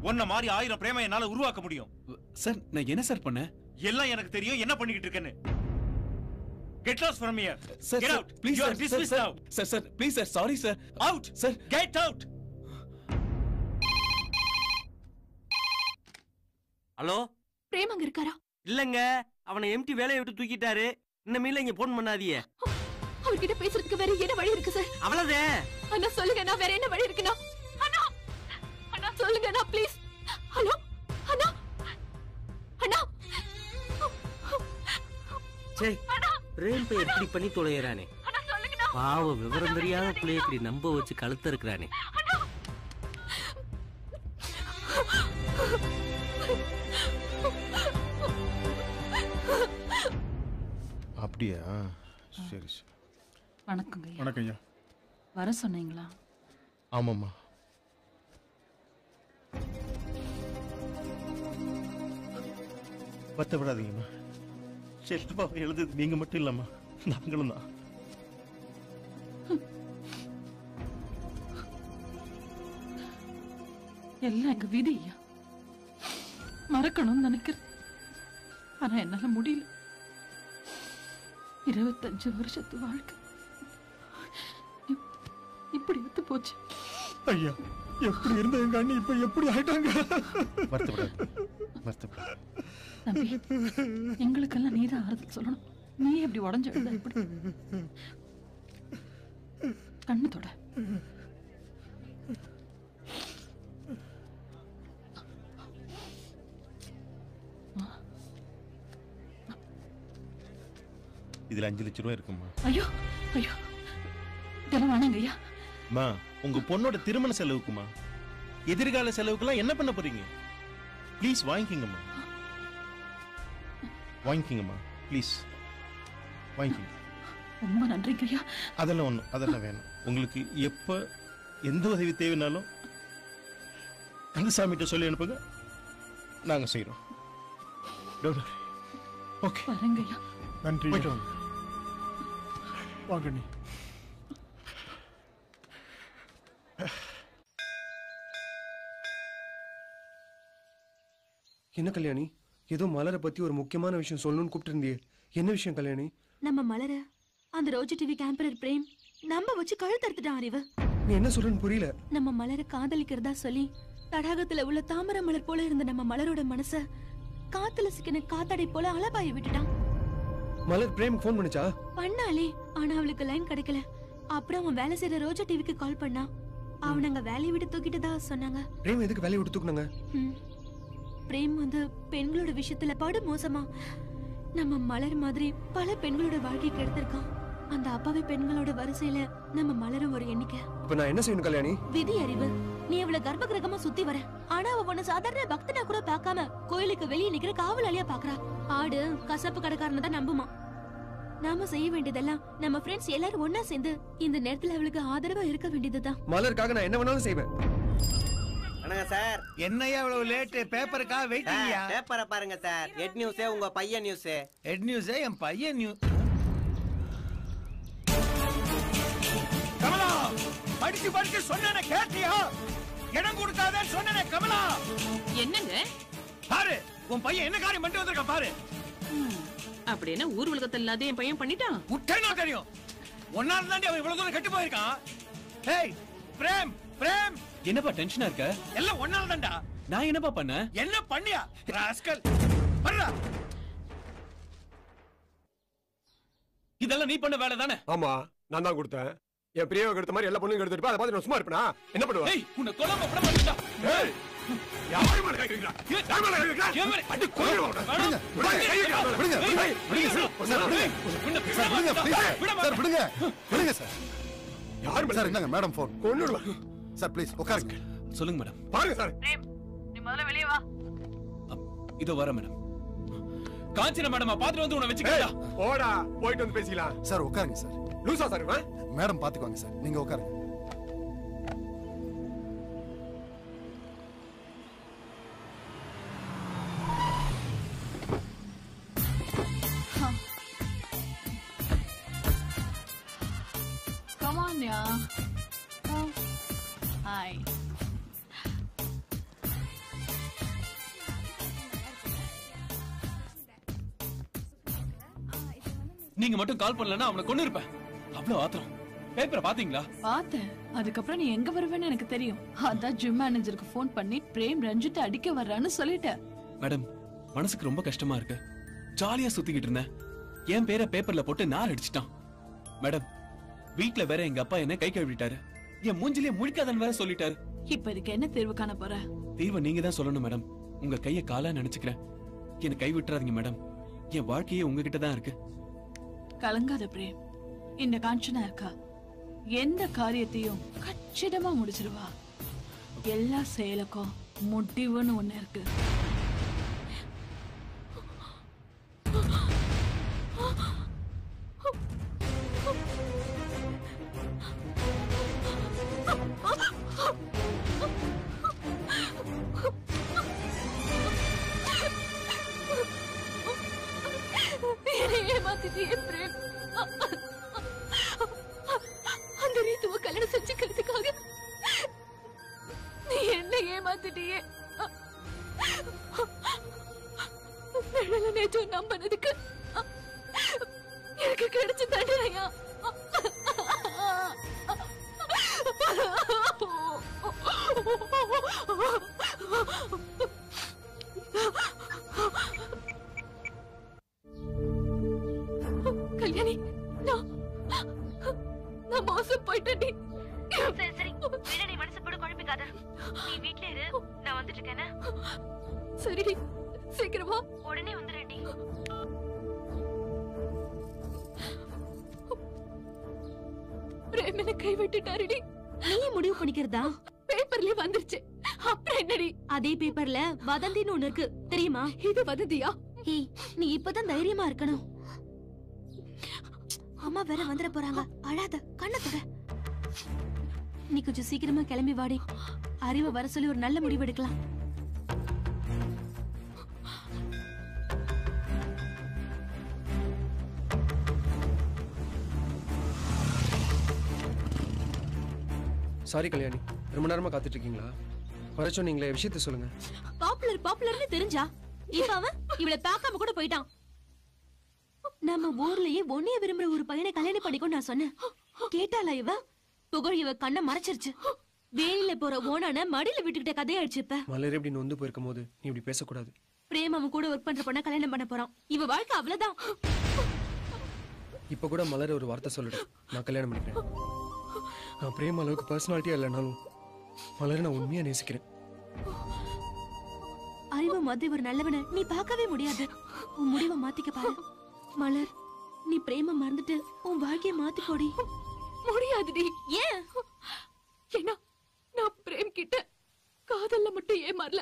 உன்ன மாதிரி 1000 பிரேம என்னால உருவாக்க முடியும். சார் நான் என்ன சார் பண்ணேன்? எல்லாம் எனக்கு தெரியும் என்ன பண்ணிக்கிட்டு இருக்கேன்னு. Get lost from here. Sir, Get sir, out. please, You are sir, dismissed sir, now. Sir, please, sir. Sorry, sir. Out. Sir, get out. Hello, Prem அங்க இருக்காரா? இல்லங்க, அவனை எம்டி வேலையை விட்டு தூக்கிட்டாரு. இன்னமேல இங்க போன் பண்ணாதீங்க. அவர்கிட்ட பேசுறதுக்கு வேற என்ன வழி இருக்கு சார்? அவ்வளவுதான். அண்ணா சொல்லுங்க, நான் வேற என்ன வழி இருக்குண்ணா? அண்ணா அண்ணா சொல்லுங்க அண்ணா, ப்ளீஸ். ஹலோ அண்ணா அண்ணா. சே, பிரேம் பை எப்படி பண்ணி தொலையறானே. பாவம், விவரம் தெரியாத பிள்ளைய இப்படி நம்ப வச்சு கழுத்த இருக்கிறானே. அப்படியா? சரி சரி. வணக்கங்க ஐயா. வணக்கம் ஐயா. வர சொன்னீங்களா? ஆமாம்மா. வருத்தப்படாதீங்கம்மா. செல்லப்பாவை எழுதுது நீங்க மட்டும் இல்லம்மா, நாங்களும் தான். எல்லாம் எங்க விதி ஐயா. மறக்கணும்னு நினைக்கிறேன், ஆனா என்னால முடியல. 25 வருஷத்து வாழ்க்கை இப்படி எடுத்து போச்சு. ஐயா, எப்படி இருந்த எங்க அண்ணி இப்ப எப்படி ஆயிட்டாங்க? தம்பி, எங்களுக்கெல்லாம் நீதான் ஆறுதல் சொல்லணும். நீ எப்படி உடஞ்சு விழுந்த? இப்படி கண்ணு தொட. இதுல 5 லட்சம் ரூபாய் இருக்குமா? ஐயோ ஐயோ, இதெல்லாம் வேணாங்க ஐயா. மா, உங்க பொண்ணோட திருமண செலவுக்குமா, எதிர்கால செலவுக்குலாம் என்ன பண்ண போறீங்க? ப்ளீஸ் வாங்கிக்கங்கம்மா, வாங்கிக்கங்கம்மா, ப்ளீஸ் வாங்கிக்கங்க. ரொம்ப நன்றிங்க ஐயா. அதெல்லாம் வேணும். உங்களுக்கு எப்ப எந்த உதவி தேவைனாலும் கந்தசாமிகிட்ட சொல்லி அனுப்புங்க, நாங்க செய்யறோம். ஓகே, வரேங்க ஐயா. நன்றி. வாங்க நீ. என்ன கல்யாணி, ஏதோ மலரை பத்தி ஒரு முக்கியமான விஷயம் சொல்லணும்னு கூப்பிட்டு இருந்தியே, என்ன விஷயம் கல்யாணி? நம்ம மலர அந்த ரோஜா டிவி கேம்பரர் பிரேம் நம்ம வச்சு கழுத்தறுத்துட்டான். அறிவு, நீ என்ன சொல்றன்னு புரியல. நம்ம மலர காதலிக்கிறதா சொல்லி தடாகத்துல உள்ள தாமரை மலர் போல இருந்த நம்ம மலரோட மனச காத்துல சிக்கின காத்தாடை போல அலபாய விட்டுட்டான். மலர் பிரேம் போன் பண்ணுச்சா? பண்ணாலே, ஆனா அவளுக்கு லைன் கிடைக்கல. அப்புறம் அவன் வேலை செய்யற ரோஜா டிவிக்கு கால் பண்ணா. அவன் அங்க வேலையை விட்டு தூக்கிட்டதா சொன்னாங்க. பிரேம் எதுக்கு வேலையை விட்டு தூக்குனாங்க? பிரேம் வந்து பெண்களோட விஷயத்துல படு மோசமா நம்ம மலர் மாதிரி பல பெண்களோட வாழ்க்கை கெடுத்திருக்கான். அந்த அப்பாவி பெண்களோட வரிசையில நம்ம மலரும் ஒரு எண்ணிக்கை. இப்ப நான் என்ன செய்யணும் கல்யாணி? விதி அறிவு, நீ அவளை கர்ப்ப கிரகமா சுத்தி வர. ஆனா அவ உன்னை சாதாரண பக்தனா கூட பார்க்காம கோயிலுக்கு வெளியே நிக்கிற காவலாளியா பாக்குறா. ஆடு கசப்பு கடைக்காரனை தான் நம்புமா. நாம செய்ய வேண்டியதெல்லாம் நம்ம ஃப்ரெண்ட்ஸ் எல்லாரும் ஒன்னா சேர்ந்து இந்த நேரத்துல அவளுக்கு ஆதரவா இருக்க வேண்டியதுதான். மலருக்காக நான் என்ன வேணாலும் செய்வேன். வணங்க சார். என்னையா இவ்வளவு லேட்? பேப்பருக்கா வெயிட்டிங்கயா? பேப்பரை பாருங்க சார். ஹெட் நியூஸ், உங்க பையன் நியூஸ். ஹெட் நியூஸ் என் பையன் நியூஸ். கமலா, படிச்சு படிச்சு சொன்னேனே கேட்டியா? இடம் கொடுக்காதே சொன்னேனே கமலா. என்னங்க பாரு, உன் பையன் என்ன காரியம் பண்ணிட்டு வந்திருக்க பாரு. அப்படி என்ன ஊர் உலகத்துல இல்லாத என் பையன் பண்ணிட்டான்? உட்டேனா தெரியும். ஒன்னால தான் அவன் இவ்வளவு தூரம் கெட்டு போயிருக்கான். ஏய் பிரேம், பிரேம், என்னப்பா டென்ஷனா இருக்க? எல்லாம் ஒன்னால தான்டா. நான் என்னப்பா பண்ணேன்? என்ன பண்ணியா ராஸ்கல்? பர்றா, இதெல்லாம் நீ பண்ண வேலை தானே? ஆமா, நான் தான் கொடுத்தேன். என் பிரியாவை எடுத்த மாதிரி எல்லா பொண்ணுங்க எடுத்துட்டு அதை பார்த்து நான் சும்மா இருப்பேனா? என்ன பண்ணுவ? ஏய், உன்னை கொல்லாம விட மாட்டேன்டா. ஏய், யார் மேல கை வைக்கிறா? யார் மேல கை வைக்கிறா? அடி கொல்லுறோம். விடுங்க, விடுங்க, கை வைக்கிறா. விடுங்க, விடுங்க, விடுங்க சார். விடுங்க, விடுங்க சார். யார் மேல? சார் இந்தாங்க மேடம் போன். கொன்னுடுவா. சார் ப்ளீஸ் உட்காருங்க. சொல்லுங்க மேடம். பாருங்க சார். நீ முதல்ல வெளிய வா. இதோ வர மேடம். காஞ்சனா மேடம் பாத்துட்டு வந்து உன்னை வெச்சுக்கடா. போடா, போயிட்டு வந்து பேசிக்கலாம். சார் உட்காருங்க சார். லூசா சார் இவன்? மேடம் பாத்துக்குவாங்க சார், நீங்க உட்காருங்க. Come on, yeah. Oh. Hi. நீங்க மட்டும் கால் பண்ணலன்னா அவனை கொண்டு இருப்பேன். அவ்வளவு ஆத்திரம். பேப்பரை பாத்தீங்களா? பார்த்தேன். அதுக்கப்புறம் நீ எங்க வருவேன்னு எனக்கு தெரியும். அதான் ஜிம் மேனேஜருக்கு போன் பண்ணி பிரேம் ரஞ்சித்தை அடிக்க வர்றான்னு சொல்லிட்டேன். மேடம், மனசுக்கு ரொம்ப கஷ்டமா இருக்கு. ஜாலியா சுத்திக்கிட்டு இருந்தேன். என் பேரை பேப்பர்ல போட்டு நார் அடிச்சிட்டான். மேடம், வீட்ல வேற எங்க அப்பா என்ன கை கழுவிட்டாரு. என் மூஞ்சிலே முழிக்காதன்னு வேற சொல்லிட்டாரு. இப்ப இதுக்கு என்ன தீர்வு காண போற? தீர்வை நீங்க தான் சொல்லணும் மேடம். உங்க கைய காலா நினைச்சுக்கிறேன். என்ன கை விட்டுறாதீங்க மேடம். என் வாழ்க்கையே உங்ககிட்ட தான் இருக்கு. கலங்காத பிரேம். இந்த காஞ்சனா இருக்கா, எந்த காரியத்தையும் கச்சிதமா முடிச்சிருவா. எல்லா செயலுக்கும் முடிவுன்னு ஒண்ணு இருக்கு. ஏமாத்திட்டியே பிரேம். அந்த ரீத்துவ கல்யாணம் செஞ்சுக்கிறதுக்காக நீ என்ன ஏமாத்திட்டியே. நேற்று நம்பினதுக்கு எனக்கு கிடைச்ச தண்டனையா? கல்யாணி, நான் மோசம் போயிட்டேன். சரி சரி, நீ மனசு போட குழம்பிக்காத. நீ வீட்ல இரு, நான் வந்துட்டு இருக்கேன். சரி, சீக்கிரமா உடனே வந்துடுறேன்டி. பிரேமனை கை விட்டுட்டாருடி. நீ முடிவு பண்ணிக்கிறதா? பேப்பர்ல வந்துருச்சு. அப்புறம் என்னடி? அதே பேப்பர்ல வதந்தின்னு ஒண்ணு இருக்கு தெரியுமா? இது வதந்தியா? ஏய், நீ இப்பதான் தைரியமா இருக்கணும். அம்மா வேற வந்துட போறாங்க. அழாத, கண்ணை தொட. நீ கொஞ்சம் சீக்கிரமா கிளம்பி வாடி. அறிவை வர சொல்லி ஒரு நல்ல முடிவு எடுக்கலாம். சாரி கல்யாணி, ரொம்ப நேரமா காத்துட்டு இருக்கீங்களா? வர சொன்னீங்களே, விஷயத்தை சொல்லுங்க. பாப்புலர்னு தெரிஞ்சா இப்ப அவன் இவளை பார்க்காம கூட போயிட்டான். நம்ம ஊர்லயே ஒன்னைய விரும்புற ஒரு பையனை கல்யாணம் பண்ணிக்கோ நான் சொன்னேன். கேட்டாளா இவ? புகழ் இவ கண்ணை மறைச்சிருச்சு. வேலையில போற ஓனான மடியில விட்டுக்கிட்ட கதையாயிடுச்சு. இப்ப மலர் எப்படி நொந்து போயிருக்கும் போது நீ இப்படி பேசக்கூடாது. பிரேம் அவன் கூட ஒர்க் பண்ற பொண்ண கல்யாணம் பண்ண போறான். இவ வாழ்க்கை அவ்வளவுதான். இப்ப கூட மலர் ஒரு வார்த்தை சொல்லிடு, நான் கல்யாணம் பண்ணிக்கிறேன். நான் பிரேம் அளவுக்கு பர்சனாலிட்டியா இல்லைனாலும் மலர் நான் உண்மையா நேசிக்கிறேன். அறிவு மாதிரி ஒரு நல்லவனை நீ பார்க்கவே முடியாது. உன் முடிவை மாத்திக்க பாரு. மலர், நீ பிரேம மறந்துட்டு உன் வாழ்க்கைய மாத்திக்கோடி. முடியாதுடி. ஏன்? ஏன்னா நான் பிரேம் கிட்ட காதல்ல மட்டும் ஏமாறல.